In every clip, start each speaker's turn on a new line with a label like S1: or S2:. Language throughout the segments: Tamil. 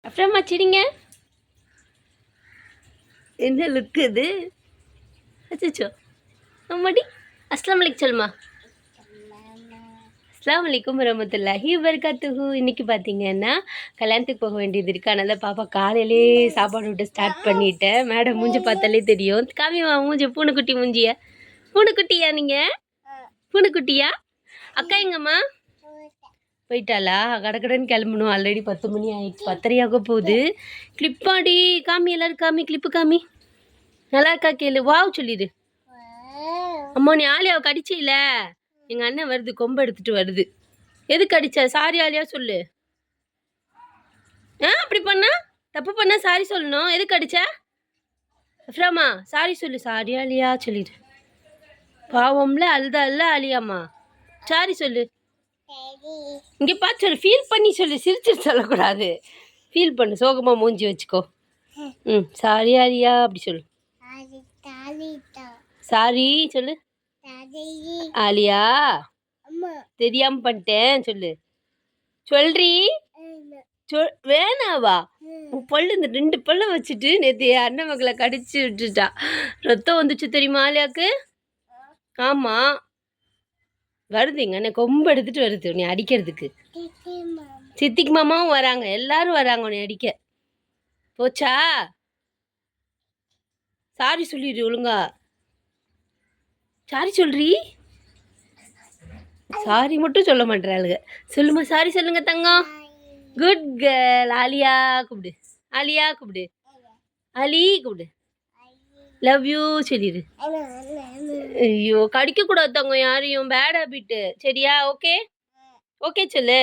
S1: அப்புறமா சிரிங்க. என்ன லுக்கு இது? அச்சோ அம்மாடி. அஸ்லாம் வலைக்கும் சொல்லுமா. அஸ்லாம் வலைக்கும் வரமத்துல்லாஹி வபரகாத்துஹு. இன்னைக்கு பார்த்தீங்கன்னா கல்யாணத்துக்கு போக வேண்டியது இருக்கு. அதனால பாப்பா காலையிலே சாப்பாடு விட்டு ஸ்டார்ட் பண்ணிட்டேன். மேடம் மூஞ்சி பார்த்தாலே தெரியும். காமிவா மூஞ்சி, பூனைக்குட்டி மூஞ்சிய. பூனைக்குட்டியா நீங்கள்? பூனைக்குட்டியா? அக்கா எங்கம்மா போயிட்டாளா? கடக்கடன்னு கிளம்பணும். ஆல்ரெடி 10 மணி ஆயிடுச்சு. 10:30 போகுது. கிளிப்பாடி காமி, எல்லாரும் காமி, கிளிப்பு காமி. நல்லா இருக்கா கேளு. வாவ் சொல்லிடு. அம்மா நீ ஆலியாவை கடிச்சில? எங்கள் அண்ணன் வருது, கொம்பு எடுத்துட்டு வருது. எதுக்கு அடிச்ச? சாரி ஆலியா சொல்லு. அப்படி பண்ணா தப்பு பண்ணா சாரி சொல்லணும். எதுக்கு அடிச்ச? அஃப்ராமா சாரி சொல்லு. சாரி ஆலியா சொல்லிடு. பாவம்ல அழுதா ஆலியாம்மா. சாரி சொல்லு. இங்கே பார்த்து சொல்லு. ஃபீல் பண்ணி சொல்லு, சிரிச்சிட்டு சொல்லக்கூடாது. ஃபீல் பண்ணு, சோகமாக மூஞ்சி வச்சுக்கோ. சாரி ஆலியா அப்படி சொல்லு. சாரி சொல்லு. ஆலியா தெரியாம பண்ணிட்டேன் சொல்லு. சொல்றி. வேணாவா? உன் பல்லு இந்த 2 பல்ல வச்சுட்டு நேற்று அண்ணன் மகளை கடிச்சு விட்டுட்டா. ரத்தம் வந்துச்சு தெரியுமா ஆலியாவுக்கு? ஆமாம் வருது. எங்க அண்ணன் கொம்பு எடுத்துட்டு வருது உன்னை அடிக்கிறதுக்கு. சித்திக்கு மாமாவும் வராங்க, எல்லாரும் வராங்க உன்னை அடிக்க. போச்சா? சாரி சொல்லிடு ஒழுங்கா. சாரி சொல்றி. சாரி மட்டும் சொல்ல மாட்டேறாளுங்க. சொல்லுமா சாரி சொல்லுங்க தங்கம். Good girl. ஆலியா கூப்பிடு. ஆலியா கூப்பிடு. அலி கூப்பிடு. லவ் யூ சொல்லிடு. ஐயோ கடிக்க கூடாது தங்கம் யாரையும். Bad habit. சரியா? ஓகே ஓகே சொல்லு.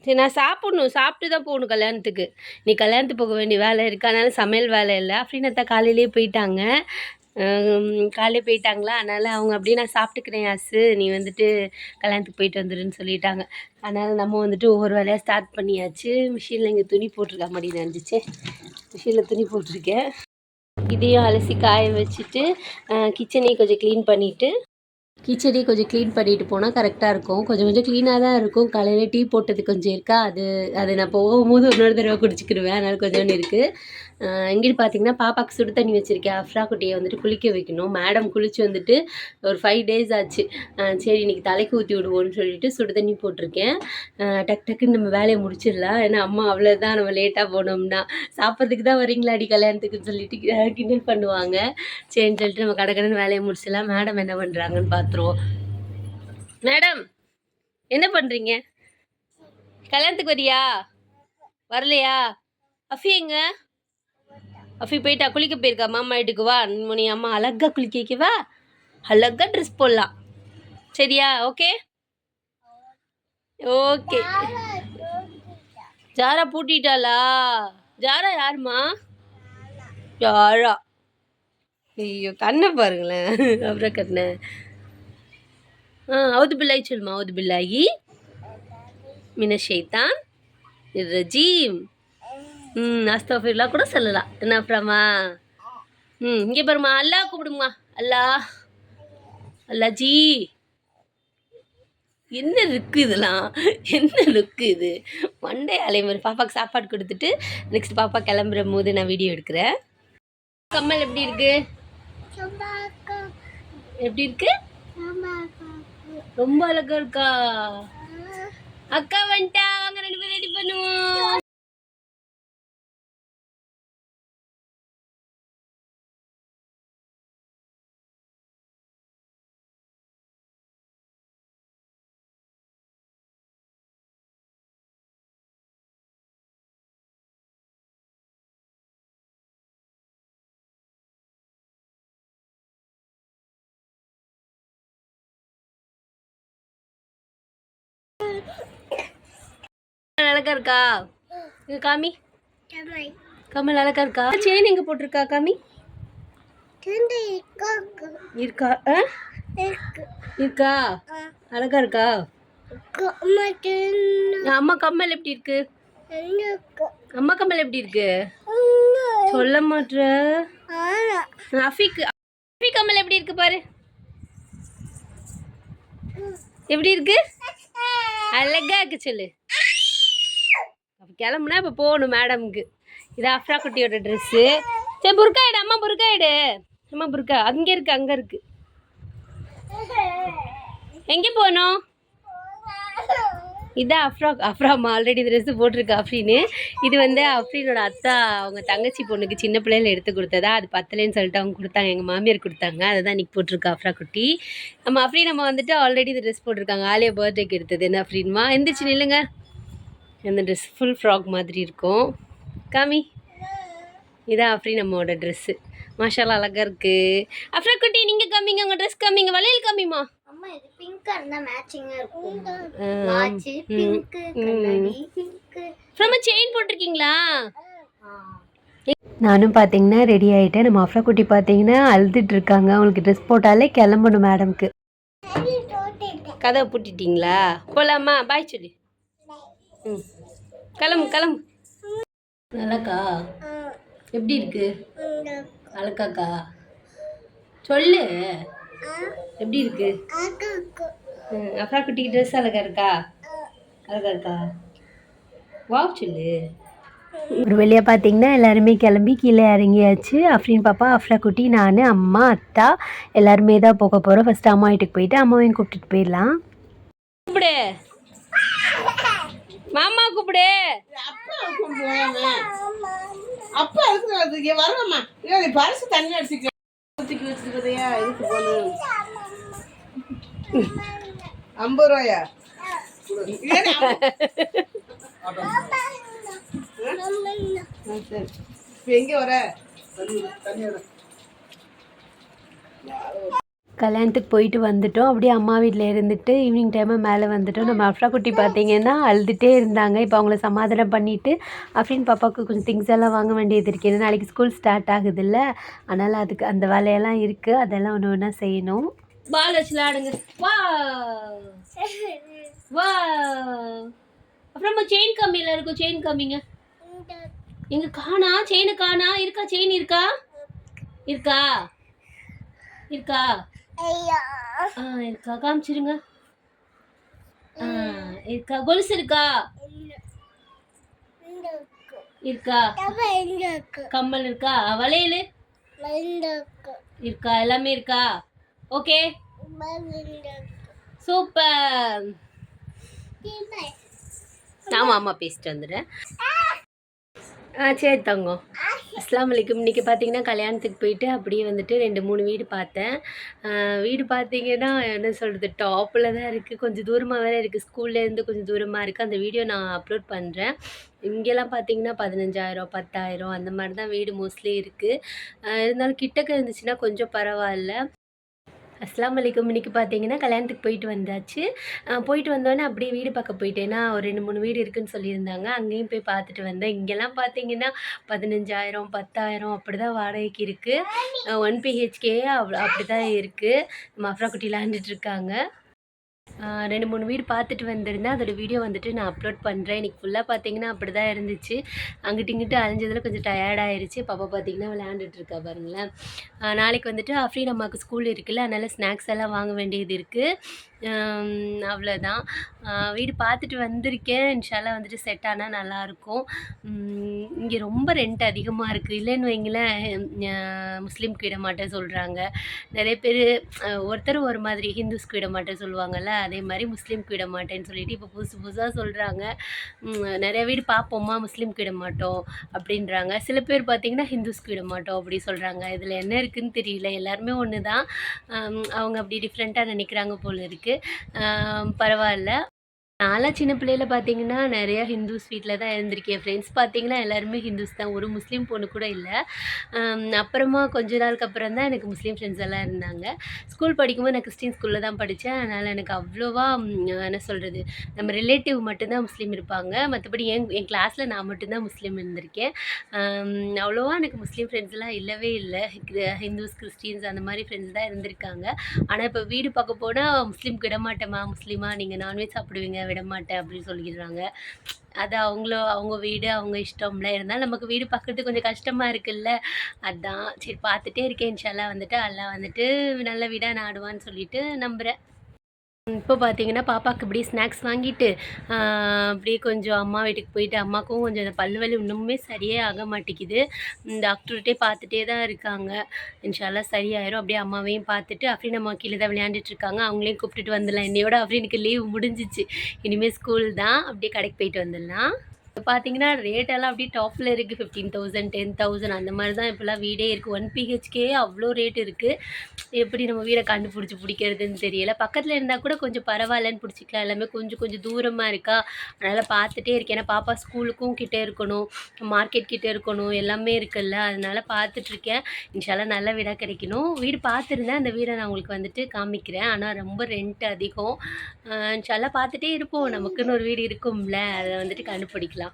S1: சரி நான் சாப்பிட்ணும். சாப்பிட்டு தான் போகணும் கல்யாணத்துக்கு. நீ கல்யாணத்துக்கு போக வேண்டிய வேலை இருக்கு. அதனால சமையல் வேலை இல்லை. அப்படின்னா காலையிலேயே போயிட்டாங்க. காலையில் போயிட்டாங்களா, அதனால் அவங்க அப்படியே நான் சாப்பிட்டுக்கிறேன் யாசு, நீ வந்துட்டு கல்யாணத்துக்கு போயிட்டு வந்துடுன்னு சொல்லிட்டாங்க. அதனால் நம்ம வந்துட்டு ஒவ்வொரு வேலையாக ஸ்டார்ட் பண்ணியாச்சு. மிஷினில் இங்கே துணி போட்டிருக்கா மாதிரி நினச்சிச்சு. மிஷினில் துணி போட்டிருக்கேன். இதையும் அலசி காய வச்சுட்டு கிச்சனையும் கொஞ்சம் க்ளீன் பண்ணிவிட்டு போனால் கரெக்டாக இருக்கும். கொஞ்சம் க்ளீனாக தான் இருக்கும். காலையில் டீ போட்டது கொஞ்சம் இருக்கா, அது நான் போகும்போது இன்னொரு தடவை குடிச்சிக்கிடுவேன். அதனால் கொஞ்சோண்டு இருக்குது. இங்கிட்டு பார்த்தீங்கன்னா பாப்பாவுக்கு சுடு தண்ணி வச்சுருக்கேன். அஃப்ரா குட்டியை வந்துட்டு குளிக்க வைக்கணும். மேடம் குளித்து வந்துட்டு ஒரு 5 days ஆச்சு. சரி இன்றைக்கி தலைக்கு ஊற்றி விடுவோன்னு சொல்லிட்டு சுடு தண்ணி போட்டிருக்கேன். டக்குன்னு நம்ம வேலையை முடிச்சிடலாம். ஏன்னா அம்மா அவ்வளோதான், நம்ம லேட்டாக போனோம்னா சாப்பிட்றதுக்கு தான் வரீங்களாடி கல்யாணத்துக்குன்னு சொல்லிட்டு கிண்டல் பண்ணுவாங்க. சரின்னு சொல்லிட்டு நம்ம கடற்கடன்னு வேலையை முடிச்சிடலாம். மேடம் என்ன பண்ணுறாங்கன்னு பார்த்துருவோம். மேடம் என்ன பண்ணுறீங்க? கல்யாணத்துக்கு வரியா? வரலையா? அஃபி எங்க? அஃபி போயிட்டா, குளிக்க போயிருக்கா மாமா வீட்டுக்கு. வா நீ அம்மா அழகாக குளிக்க வைக்கவா? அழகாக ட்ரெஸ் போடலாம். சரியா? Okay okay. ஜாரா பூட்டிட்டாளா? ஜாரா யாருமா? ஜாரா. ஐயோ கண்ணை பாருங்களேன். அப்புறம் கண்ணை அவுது பில்லாயி சொல்லுமா. அவுது பில்லாயி மின ஷைத்தான் ரஜீம். அஸ்தஃபிருல்லாஹ் கூட சொல்லலாம். என்ன அப்புறமா இங்கே பாருமா. அல்லா கூப்பிடுமா. அல்லா அல்லா ஜி. என்ன லுக்கு இதெல்லாம்? என்ன லுக்கு இது? மண்டே அலை மாதிரி. பாப்பாவுக்கு சாப்பாடு கொடுத்துட்டு நெக்ஸ்ட் பாப்பா கிளம்புற போது நான் வீடியோ எடுக்கிறேன். கம்மல் எப்படி இருக்கு? எப்படி இருக்கு? ரொம்ப அழகா இருக்கா? அக்கா வந்துட்டா, வாங்க 2 பேரும் ரெடி பண்ணுவோம். அழகா இருக்கா? இது காமி. கமல் அழகா இருக்கா? செயின் எங்க போட்டிருக்கா காமி? இருக்கா? இருக்கா? அழகா இருக்கா? அம்மா கம்மல் எப்படி இருக்கு? அம்மா கம்மல் எப்படி இருக்கு? சொல்ல மாட்ற. அஃபி கம்மல் எப்படி இருக்கு பாரு. எப்படி இருக்கு? அழகா இருக்கு சொல்லு. கிளம்புனா இப்போ போகணும் மேடமுக்கு. இது அஃப்ரா குட்டியோட ட்ரெஸ்ஸு. சரி புர்கா எடு அம்மா, புர்கா எடு அம்மா. புர்கா அங்கே இருக்குது, அங்கே இருக்குது. எங்கே போகணும்? இதான் அஃப்ராமா ஆல்ரெடி ட்ரெஸ்ஸு போட்டிருக்கு அஃப்ரீனு. இது வந்து அஃப்ரீனோட அத்தா அவங்க தங்கச்சி பொண்ணுக்கு சின்ன பிள்ளையில எடுத்து கொடுத்ததா. அது பத்தலைன்னு சொல்லிட்டு அவங்க கொடுத்தாங்க, எங்கள் மாமியார் கொடுத்தாங்க. அதை தான் இன்றைக்கி போட்டிருக்கா அஃப்ரா குட்டி. நம்ம அஃப்ரீன் நம்ம வந்துட்டு ஆல்ரெடி இந்த ட்ரெஸ் போட்டிருக்காங்க. ஆலியா பர்த்டேக்கு எடுத்தது. என்ன அஃப்ரீன்மா எந்திரிச்சு நில்லுங்க. அந்த ட்ரெஸ் ஃபுல் ஃப்ராக் மாதிரி இருக்கும். காமி, இதான் அஃப்ரீன் நம்மளோட ட்ரெஸ்ஸு. மாஷாலா அழகாக இருக்குது. அஃப்ரா குட்டி நீங்கள் காமிங்க, உங்கள் ட்ரெஸ் காமிங்க, வளையல் காமிமா. செயின் போட்டிருக்கீங்களா? நானும் பார்த்தீங்கன்னா ரெடி ஆகிட்டேன். நம்ம அஃப்ரா குட்டி பார்த்தீங்கன்னா அழுதுட்டு இருக்காங்க. அவங்களுக்கு ட்ரெஸ் போட்டாலே கிளம்பணும் மேடம்க்கு. கதவை பூட்டிட்டீங்களா? போகலாமா? பாய் சொல்லி. ம், கிளம்பு கிளம்பு. நல்லாக்கா? எப்படி இருக்கு? அழகாக்கா? சொல்லு, எப்படி இருக்கு? அஃப்ரா குட்டிக்கு ட்ரெஸ் அழகா இருக்கா? அழகா இருக்கா? வாவ் சொல்லு. ஒரு வழியாக பார்த்தீங்கன்னா எல்லாருமே கிளம்பி கீழே இறங்கியாச்சு. அஃப்ரீன் பாப்பா, அஃப்ரா குட்டி, நான், அம்மா, அத்தா எல்லாருமே தான் போக போகிறோம். ஃபஸ்ட்டு அம்மா வீட்டுக்கு போயிட்டு அம்மாவையும் கூப்பிட்டுட்டு போயிடலாம். கூப்பிடு மாமா, கூப்பிடு. அப்பா இருக்கு வரமா. பரிசு தண்ணி அடிச்சுக்க வச்சுக்கிறதையா இதுக்கு போகணும். 50 ரூபாயா? எங்க வர? கல்யாணத்துக்கு போயிட்டு வந்துட்டோம். அப்படியே அம்மா வீட்டில் இருந்துட்டு ஈவினிங் டைமாக மேலே வந்துட்டோம். நம்ம அஃப்ரா குட்டி பார்த்தீங்கன்னா அழுதுகிட்டே இருந்தாங்க. இப்போ அவங்கள சமாதானம் பண்ணிவிட்டு அஃப்ரீன் பாப்பாவுக்கு கொஞ்சம் திங்ஸ் எல்லாம் வாங்க வேண்டியது இருக்குது. ஏன்னா நாளைக்கு ஸ்கூல் ஸ்டார்ட் ஆகுதுல்ல, அதனால் அதுக்கு அந்த வேலையெல்லாம் இருக்குது. அதெல்லாம் ஒன்று ஒன்றா செய்யணும். பால் வச்சு விளாடுங்க. வா வா. அப்புறமா செயின் கம்மியில் இருக்கும். செயின் கம்மிங்க எங்க காணா? செயினை காணா. இருக்கா? செயின் இருக்கா? இருக்கா? இருக்கா? இருக்கா? காமிச்சிருங்க. இருக்கா? கொலுசு இருக்கா? இருக்கா? கம்மல் இருக்கா? வளையல் இருக்கா? எல்லாமே இருக்கா? Okay, super. ஆமாம் ஆமாம், பேசிட்டு வந்துடுறேன். சரி தங்கம். அஸ்ஸலாமு அலைக்கும். இன்றைக்கி பார்த்தீங்கன்னா கல்யாணத்துக்கு போயிட்டு அப்படியே வந்துட்டு 2-3 வீடு பார்த்தேன். வீடு பார்த்தீங்கன்னா என்ன சொல்கிறது, டாப்பில் தான் இருக்குது. கொஞ்சம் தூரமாக வேறு இருக்குது. ஸ்கூல்லேருந்து கொஞ்சம் தூரமாக இருக்குது. அந்த வீடியோ நான் அப்லோட் பண்ணுறேன். இங்கெல்லாம் பார்த்தீங்கன்னா 15,000 10,000 அந்த மாதிரி தான் வீடு மோஸ்ட்லி இருக்குது. இருந்தாலும் கிட்டக்க இருந்துச்சுன்னா கொஞ்சம் பரவாயில்ல. அஸ்ஸலாமு அலைக்கும். இன்றைக்கி பார்த்தீங்கன்னா கல்யாணத்துக்கு போயிட்டு வந்தாச்சு. போயிட்டு வந்தோடனே அப்படியே வீடு பார்க்க போயிட்டேன்னா ஒரு 2-3 வீடு இருக்குதுன்னு சொல்லியிருந்தாங்க. அங்கேயும் போய் பார்த்துட்டு வந்தேன். இங்கெல்லாம் பார்த்தீங்கன்னா 15,000 10,000 அப்படி தான் வாடகைக்கு இருக்குது. 1 BHK அப்படி தான் இருக்குது. நம்ம அஃப்ரா குட்டி விளாண்டுட்ருக்காங்க. 2-3 வீடு பார்த்துட்டு வந்திருந்தேன். அதோட வீடியோ வந்துட்டு நான் அப்லோட் பண்ணுறேன். இன்றைக்கி ஃபுல்லாக பார்த்தீங்கன்னா அப்படி தான் இருந்துச்சு. அங்கிட்டு இங்கிட்டு அலைஞ்சதில் கொஞ்சம் டயர்டாயிருச்சு. பாப்பா பார்த்தீங்கன்னா விளையாண்டுட்ருக்கா பாருங்களேன். நாளைக்கு வந்துட்டு அஃப்ரீன் அம்மாவுக்கு ஸ்கூல் இருக்குல்ல, அதனால் ஸ்நாக்ஸ் எல்லாம் வாங்க வேண்டியது இருக்குது. அவ்வளோதான். வீடு பார்த்துட்டு வந்திருக்கேன். இன்ஷால்லா வந்துட்டு செட் ஆனால் நல்லாயிருக்கும். இங்கே ரொம்ப ரெண்ட் அதிகமாக இருக்குது. இல்லைன்னு வைங்களேன், முஸ்லீம்க்கு விட மாட்டேன் சொல்கிறாங்க. நிறைய பேர் ஒருத்தர் ஒரு மாதிரி, ஹிந்துஸ்க்கு விட மாட்டேன் சொல்லுவாங்கள்ல, அதே மாதிரி முஸ்லீம்க்கு விட மாட்டேன்னு சொல்லிட்டு இப்போ புதுசாக சொல்கிறாங்க. நிறைய வீடு பார்ப்போம்மா, முஸ்லீம்க்கு விட மாட்டோம் அப்படின்றாங்க. சில பேர் பார்த்திங்கன்னா ஹிந்துஸ்க்கு விட மாட்டோம் அப்படி சொல்கிறாங்க. இதில் என்ன இருக்குதுன்னு தெரியல. எல்லாருமே ஒன்று தான். அவங்க அப்படி டிஃப்ரெண்ட்டாக நினைக்கிறாங்க போல் இருக்குது. பரவாயில்ல. நான்லாம் சின்ன பிள்ளையில பார்த்தீங்கன்னா நிறையா ஹிந்துஸ் வீட்டில் தான் இருந்திருக்கேன். ஃப்ரெண்ட்ஸ் பார்த்தீங்கன்னா எல்லாருமே ஹிந்துஸ் தான். ஒரு முஸ்லீம் பொண்ணு கூட இல்லை. அப்புறமா கொஞ்ச நாளுக்கு அப்புறம் தான் எனக்கு முஸ்லீம் ஃப்ரெண்ட்ஸ் எல்லாம் இருந்தாங்க. ஸ்கூல் படிக்கும்போது நான் கிறிஸ்டின் ஸ்கூலில் தான் படித்தேன். அதனால் எனக்கு அவ்வளோவா என்ன சொல்கிறது, நம்ம ரிலேட்டிவ் மட்டும்தான் முஸ்லீம் இருப்பாங்க. மற்றபடி என் கிளாஸில் நான் மட்டும்தான் முஸ்லீம் இருந்திருக்கேன். அவ்வளோவா எனக்கு முஸ்லீம் ஃப்ரெண்ட்ஸ்லாம் இல்லவே இல்லை. ஹிந்துஸ், கிறிஸ்டின்ஸ் அந்த மாதிரி ஃப்ரெண்ட்ஸ் தான் இருந்திருக்காங்க. ஆனால் இப்போ வீடு பார்க்க போனால் முஸ்லீம்க்கு விட மாட்டேம்மா, முஸ்லீமா நீங்கள் நான்வெஜ் சாப்பிடுவீங்க, விட மாட்டேன் அப்படின்னு சொல்லிடுறாங்க. அது அவங்க வீடு, அவங்க இஷ்டம்ல. இருந்தாலும் நமக்கு வீடு பார்க்குறது கொஞ்சம் கஷ்டமாக இருக்குல்ல. அதான் சரி பார்த்துட்டே இருக்கேன். இன்ஷால்லா வந்துட்டு அல்லாஹ் வந்துட்டு நல்ல வீடாக நாடுவான்னு சொல்லிட்டு நம்புகிறேன். இப்போ பார்த்தீங்கன்னா பாப்பாவுக்கு இப்படி ஸ்நாக்ஸ் வாங்கிட்டு அப்படியே கொஞ்சம் அம்மா வீட்டுக்கு போயிட்டு அம்மாவுக்கும் கொஞ்சம் இந்த பல்லு வலி இன்னுமே சரியே ஆக மாட்டேங்குது. டாக்டர்கிட்டே பார்த்துட்டே தான் இருக்காங்க. இன்ஷால்லா சரியாயிரும். அப்படியே அம்மாவையும் பார்த்துட்டு அஃப்ரீன் அம்மா கீழே தான் விளையாண்டுட்டு இருக்காங்க. அவங்களையும் கூப்பிட்டுட்டு வந்துடலாம். என்னையோட அஃப்ரீனுக்கு லீவ் முடிஞ்சிச்சு. இனிமேல் ஸ்கூல் தான். அப்படியே கடைக்கு போயிட்டு வந்துடலாம். இப்போ பார்த்தீங்கன்னா ரேட்டெல்லாம் அப்படியே டாப்பில் இருக்குது. 15,000 10,000 அந்த மாதிரி தான் இப்போலாம் வீடே இருக்குது. 1 பிஹெச்கே அவ்வளோ ரேட் இருக்குது. எப்படி நம்ம வீடை கண்டுபிடிச்சி பிடிக்கிறதுன்னு தெரியலை. பக்கத்தில் இருந்தால் கூட கொஞ்சம் பரவாயில்லன்னு பிடிச்சிக்கலாம். எல்லாமே கொஞ்சம் கொஞ்சம் தூரமாக இருக்கா, அதனால் பார்த்துட்டே இருக்கேன். ஏன்னா பாப்பா ஸ்கூலுக்கும் கிட்டே இருக்கணும், மார்க்கெட் கிட்டே இருக்கணும், எல்லாமே இருக்குல்ல. அதனால் பார்த்துட்ருக்கேன். இன்ஷால்லாம் நல்ல வீடாக கிடைக்கணும். வீடு பார்த்துருந்தேன். அந்த வீடை நான் உங்களுக்கு வந்துட்டு காமிக்கிறேன். ஆனால் ரொம்ப ரெண்ட் அதிகம். இன்ஷால்லாம் பார்த்துட்டே இருப்போம். நமக்குன்னு ஒரு வீடு இருக்கும்ல, அதை வந்துட்டு கண்டுபிடிக்கலாம்.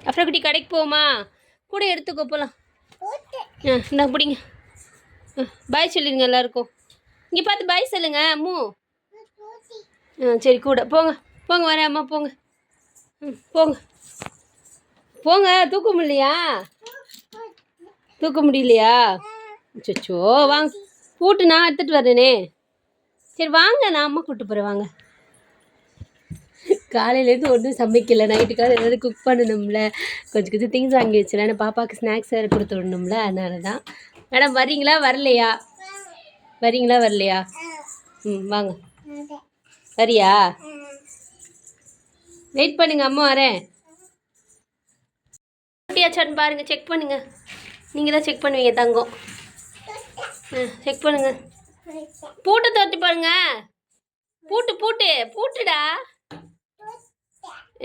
S1: அப்புறம் குட்டி கடைக்கு போமா, கூட எடுத்துக்கோ போகலாம். இந்தா பிடிங்க. பாய் சொல்லிடுங்க எல்லாருக்கும். இங்கே பார்த்து பாய் சொல்லுங்க அம்மு. சரி கூட போங்க போங்க, வரேன் அம்மா போங்க. போங்க போங்க. தூக்க முடியலையா? தூக்க முடியலையா? சச்சோ வாங்க, பூட்டு நான் எடுத்துகிட்டு வரேனே. சரி வாங்க, நான் அம்மா கூப்பிட்டு போகிறேன் வாங்க. காலையிலேருந்து ஒன்றும் சமைக்கலை. நைட்டுக்காக ஏதாவது குக் பண்ணணும்ல, கொஞ்சம் கொஞ்சம் திங்ஸ் வாங்கி வச்சிடலாம். ஏன்னா பாப்பாவுக்கு ஸ்நாக்ஸ் வேறு கொடுத்து விடணும்ல, அதனால தான். மேடம் வரீங்களா வரலையா? வரீங்களா வரலையா? வாங்க. வரியா? வெயிட் பண்ணுங்க, அம்மா வரேன். குட்டியாச்சான்னு பாருங்கள், செக் பண்ணுங்கள். நீங்கள் தான் செக் பண்ணுவீங்க தங்கம். செக் பண்ணுங்க. பூட்டை தோட்டி பாருங்க. பூட்டு பூட்டு பூட்டுடா.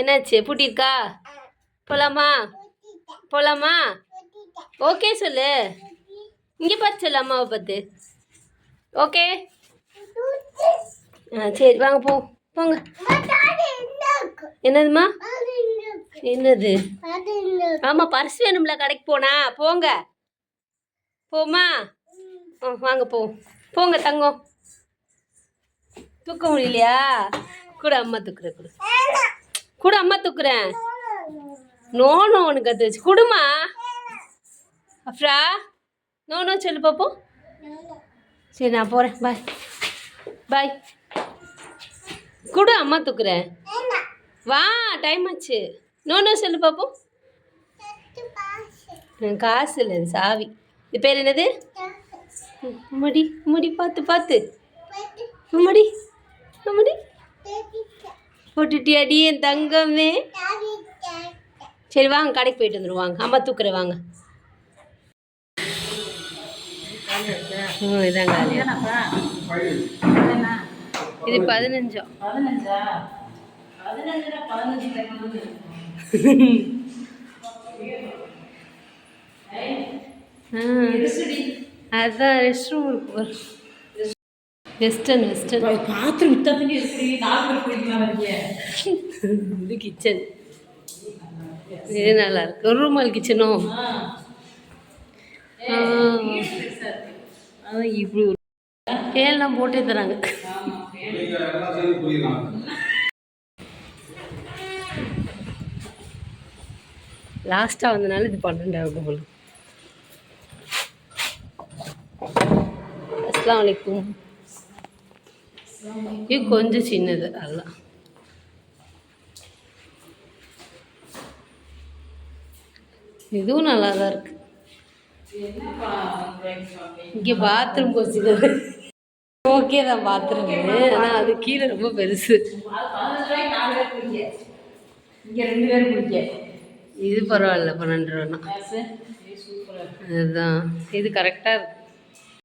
S1: என்னாச்சு? பூட்டிருக்கா? போகலாமா? போகலாமா? ஓகே சொல்லு. இங்கே பார்த்து சொல்லு, அம்மாவை பார்த்து. ஓகே சரி வாங்க போ போங்க. என்னதுமா? என்னது? ஆமாம் பர்ஸ் வேணும்ல, கடைக்கு போனா. போங்க போமா. வாங்க போ போங்க தங்கம். தூக்க முடியலையா? கூட அம்மா தூக்குறேன். கூட கூட அம்மா தூக்குறேன். நோனோ உனக்கு அது வச்சு கொடுமா. அஃப்ரா நோனோ சொல்லு பார்ப்போம். சரி நான் போகிறேன். பாய் பாய். கூட அம்மா தூக்குறேன். வா டைம் ஆச்சு. நோனோ சொல்லு பார்ப்போம். காசு இல்லை, இது சாவி. இது பேர் என்னது? முடி முடி பார்த்து பார்த்து. முடி முடி போட்டுட்டியாடி என் தங்கமே. சரி வாங்க கடைக்கு போயிட்டு வந்துடுவாங்க. அம்மா தூக்குறேன் வாங்க. இதாங்க இது 15. அதான் ரெஸ்ட் ரூம் இருக்கு. வெஸ்டர்ன் பாத்ரூம் இது கிச்சன். இது நல்லா இருக்கு. ஒரு ரூமால் கிச்சனும் இப்படி கேள்லாம் போட்டே தராங்க. லாஸ்ட்டாக வந்தனால இது 12,000 போல. அஸ்ஸலாமு அலைக்கும். இது கொஞ்சம் சின்னது. அதெல்லாம் இதுவும் நல்லா தான் இருக்கு. இங்கே பாத்ரூம் கொஞ்சம் ஓகே தான் பாத்ரூம், ஆனால் அது கீழே ரொம்ப பெருசு. இது பரவாயில்ல 12 ரூபான்னா. அதுதான் இது கரெக்டாக இருக்கு.